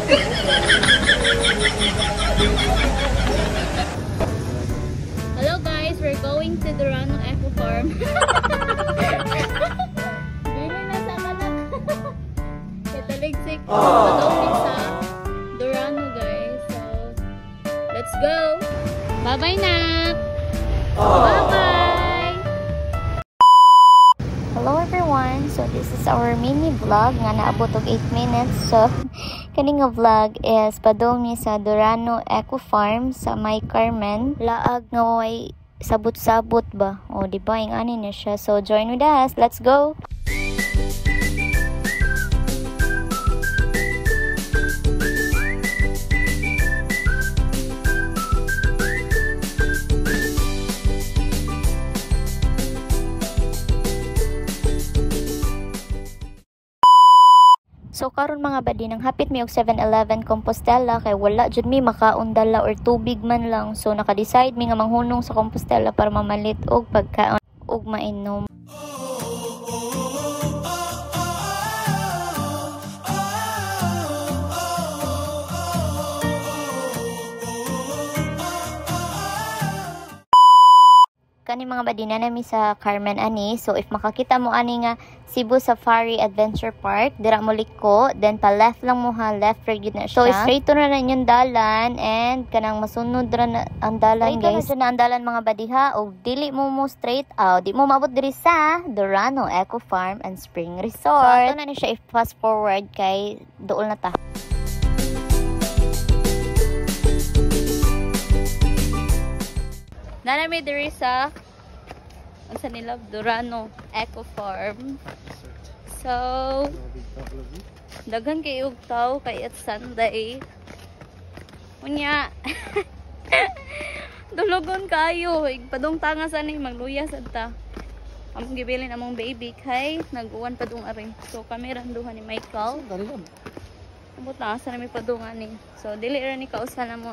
Hello guys, we're going to Durano Eco Farm. Bili na sa kanak. Kataligsik. Patawin sa Durano guys. So, let's go. Bye-bye na. Bye-bye. Hello everyone. So this is our mini vlog nga naabot og 8 minutes. So kaning nga vlog is padong ni sa Durano Eco Farm sa May Carmen. Laag nga way sabot-sabot ba? O di ba yung ani na siya. So join with us. Let's go. So karon mga badi nang hapit mi og 7-Eleven Compostela kay wala jud mi makaundala or tubig man lang. So naka-decide mi nga manghunong sa Compostela para mamalit og pagkaon og mainom. Kani mga badi na nami sa Carmen ani. So if makakita mo ani nga Cebu Safari Adventure Park, dira mo liko, then pa left lang mo ha, left ra gyud na siya. So straight na yung dalan and kanang masunod ra na ang dalan guys. So na ang dalan mga badi ha, og dili mo straight out, di mo maabot diri sa Durano Eco Farm and Spring Resort. So ato na ni siya if fast forward kay duol na ta. Nanami diri sa unsa nila Durano Eco Farm. So daghan kay og tawo kay it's Sunday. Unya dulugon kayo igpadong tanga sa ni magluya sad ta. Among gibilin among baby kay nag-uwan padung aring. So kami randuhan ni Michael. Ambot na sa nami padungan ni. So dili ra ni kausa na mo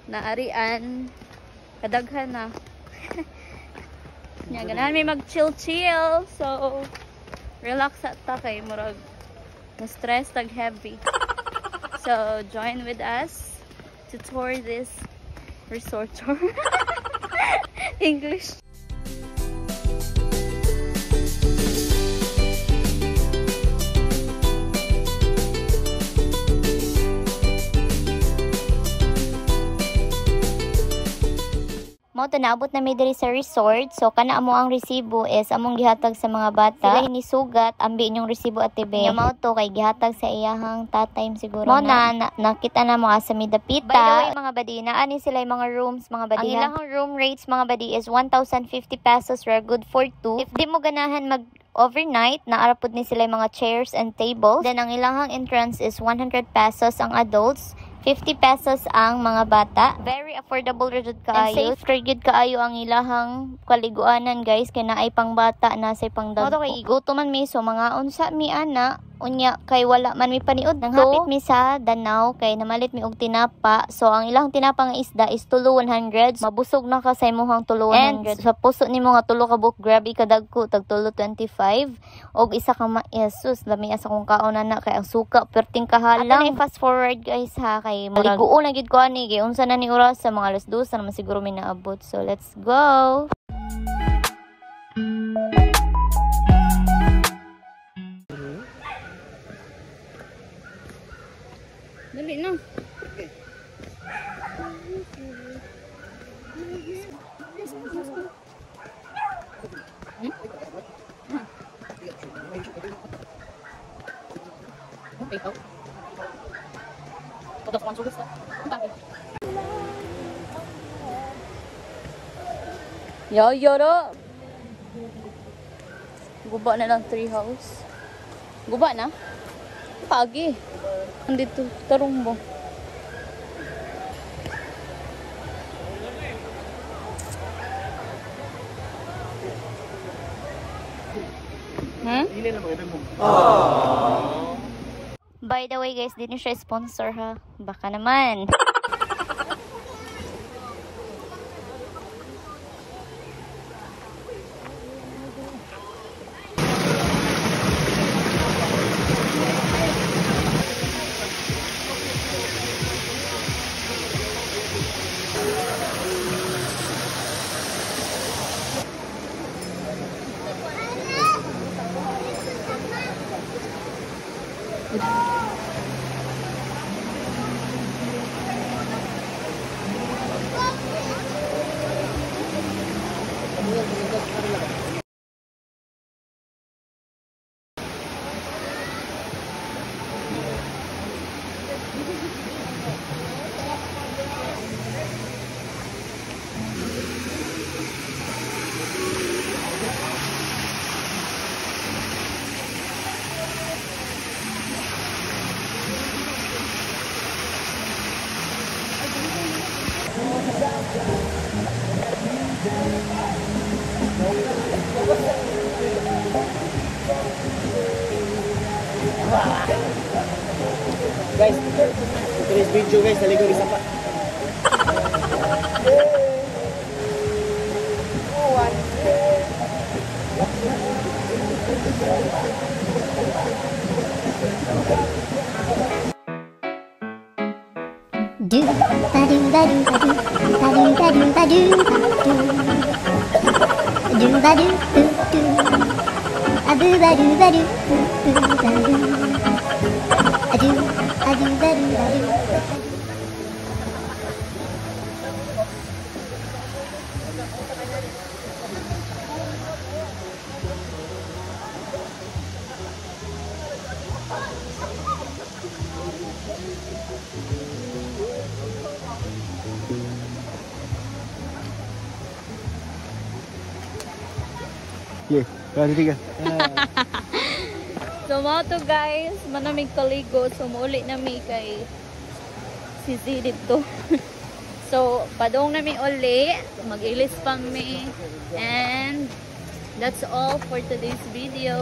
naarian. Kadaghan na. Nya ganahan may mag-chill. So relax at ta kay murag na stress tag heavy. So join with us to tour this resort tour. English. Mao naabot na mi diri sa resort. So kana amo ang resibo is among gihatag sa mga bata. Sila hinisugat ambi inyong resibo at tibe. Nya mao to kay gihatag sa iyahang tatay siguro mo na nakita na mo sa midapita. By the way mga badi, naani sila yung mga rooms mga badi. Ang ilang room rates mga badi is 1,050 pesos, rare good for 2. If di mo ganahan mag overnight, naarapod ni sila yung mga chairs and tables. Then ang ilahang entrance is 100 pesos ang adults, 50 pesos ang mga bata. Very affordable jud kaayo. And safe jud kaayo ang ilahang kaliguanan guys kay naay pang bata na say pang dagko. Moto kay gutom man mi so mga unsa mi ana unya kay wala man mi paniud. Nang hapit mi sa Danau kay namalit mi og tinapa. So ang ilahang tinapa nga isda is tulo 100. Mabusog na ka sa imong tulo 100. And sa puso nimo nga tulo ka book grabe kadagko tag tulo 25 og isa ka Jesus lami asa kong kaon na kay ang suka perting kahalang. Ato na fast forward guys ha kay maliguon na gid ko ani kay unsa na ni oras sa mga alas 2 na naman siguro mi naabot. So let's go. Dali na. Ikaw. Pada ko sugas ta. Yoro. Guba na lang tree house. Guba na? Pagi. Andito tarong mo. By the way guys, di na siya sponsor ha. Baka naman. Guys, tulis video guys, naligaw isa pa. Do ba do ba do ba do ba do ba do ba do do ba do do a do ba do ba do ba do a do ba do ba do. Yeah, kaya tiga. So mga to guys, manamig kaligo. So mauli nami kay si Z dito. So padong nami uli, mag-ilis pa mi. And that's all for today's video.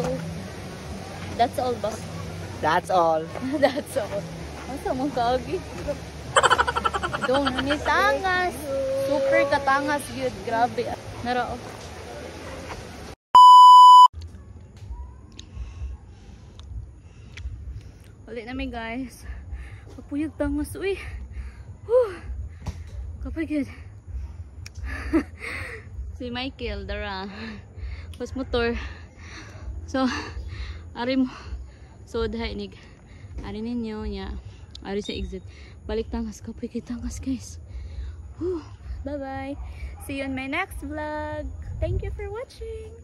That's all ba? That's all. That's all. Asa mong kaagi? Dong nami tangas. Super katangas yun. Grabe. Naro. Ulit namin guys. Kapuyag tangas. Uy. Whew. Kapagod. Si Michael. Dara. Pas motor. So. Ari mo. So dahay nig. Ari ninyo niya. Ari sa exit. Balik tangas. Kapuyag tangas guys. Whew. Bye bye. See you in my next vlog. Thank you for watching.